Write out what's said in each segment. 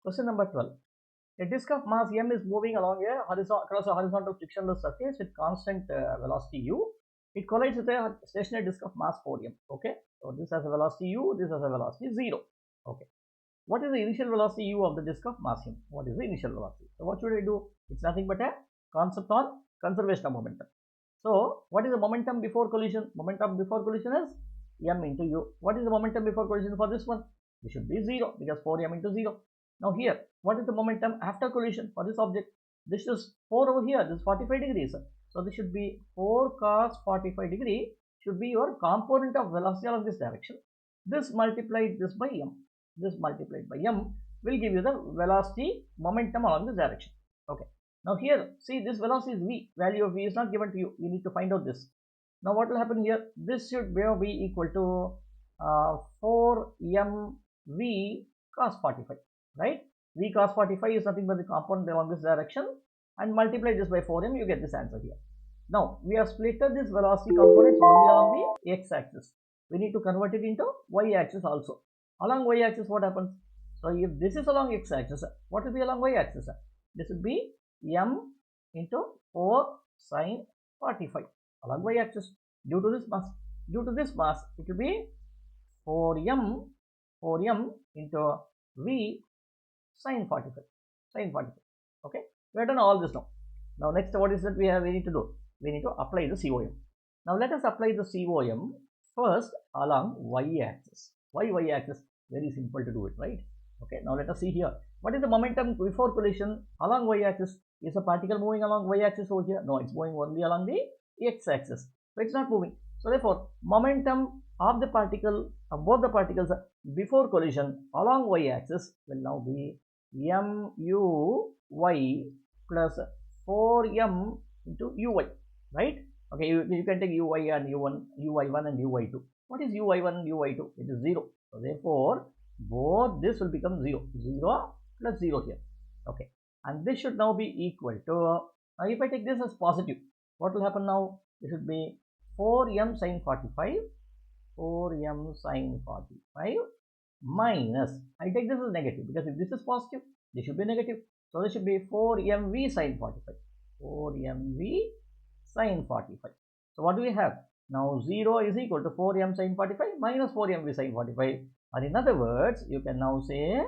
Question number 12. A disk of mass m is moving along across a horizontal frictionless surface with constant velocity u. It collides with a stationary disk of mass 4m. Okay, so this has a velocity u, this has a velocity 0. Okay, what is the initial velocity u of the disk of mass m? What is the initial velocity? So what should I do? It's nothing but a concept on conservation of momentum. So what is the momentum before collision? Momentum before collision is m into u. What is the momentum before collision for this one? It should be 0 because 4m into 0. Now here, what is the momentum after collision for this object? This is 4 over here, this is 45 degrees. So this should be 4 cos 45 degree should be your component of velocity along this direction. This multiplied this by m. This multiplied by m will give you the velocity momentum along this direction. Okay. Now here, see this velocity is v. Value of v is not given to you. You need to find out this. Now what will happen here? This should be equal to 4mv cos 45. Right? V cos 45 is nothing but the component along this direction, and multiply this by 4m, you get this answer here. Now we have splitted this velocity components only along the x-axis. We need to convert it into y-axis also. Along y-axis, what happens? So if this is along x-axis, what will be along y-axis? This would be m into 4 sine 45 along y-axis due to this mass. Due to this mass, it will be 4m into v sine 45. Okay, we have done all this now. Now next, what is that we need to do? We need to apply the COM. Now let us apply the COM first along y-axis. Why y-axis? Very simple to do it, right? Okay, now let us see here. What is the momentum before collision along y-axis? Is a particle moving along y-axis over here? No, it's moving only along the x-axis. So it's not moving. So therefore, momentum of the particle, of both the particles before collision along y-axis will now be muy plus 4m into uy, right? Okay, you can take uy and uy1 and uy2. What is uy1 and uy2? It is 0. So therefore, both this will become 0. 0 plus 0 here. Okay, and this should now be equal to, now if I take this as positive, what will happen now? It should be 4m sine 45, 4m sine 45 minus, I take this as negative because if this is positive, this should be negative. So this should be 4mv sine 45, 4mv sine 45. So what do we have? Now 0 is equal to 4m sine 45 minus 4mv sine 45. Or in other words, you can now say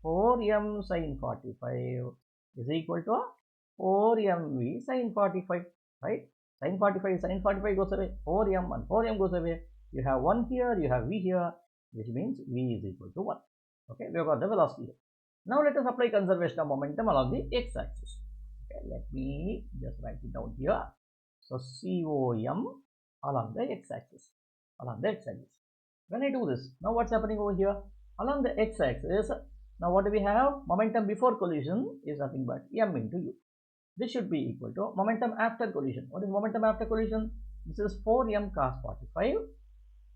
4m sine 45 is equal to 4mv sine 45, right? Sine 45 goes away, 4m and 4m goes away. You have 1 here, you have v here, which means v is equal to 1. Okay, we have got the velocity here. Now let us apply conservation of momentum along the x-axis. Okay, let me just write it down here. So COM along the x-axis, When I do this, now what's happening over here? Along the x-axis, now what do we have? Momentum before collision is nothing but m into u. This should be equal to momentum after collision. What is momentum after collision? This is 4m cos 45,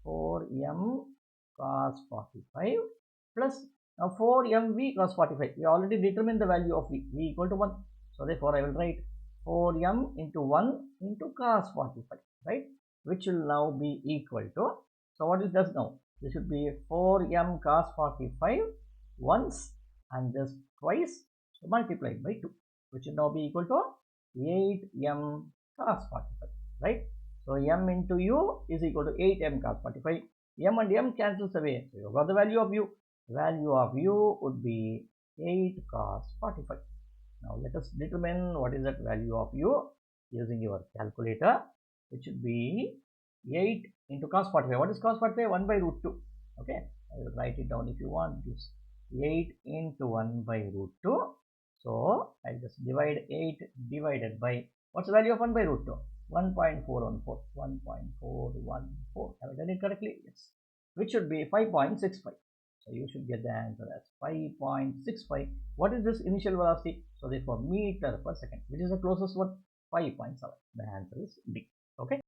4m cos 45 plus now 4mv cos 45. We already determined the value of v equal to 1. So therefore, I will write 4m into 1 into cos 45, right? Which will now be equal to, so what is this now? This should be 4m cos 45 once and this twice, so multiplied by 2, which will now be equal to 8m cos 45, right? So m into u is equal to 8m cos 45. M and m cancels away. So you got the value of u. Value of u would be 8 cos 45. Now let us determine what is that value of u using your calculator. It should be 8 into cos 45. What is cos 45? 1 by root 2. Okay, I will write it down if you want. This 8 into 1 by root 2. So I'll just divide 8 divided by, what's the value of 1 by root 2? 1.414. 1.414. Have I done it correctly? Yes. Which should be 5.65. So you should get the answer as 5.65. What is this initial velocity? So therefore meter per second. Which is the closest one? 5.7. The answer is D. Okay.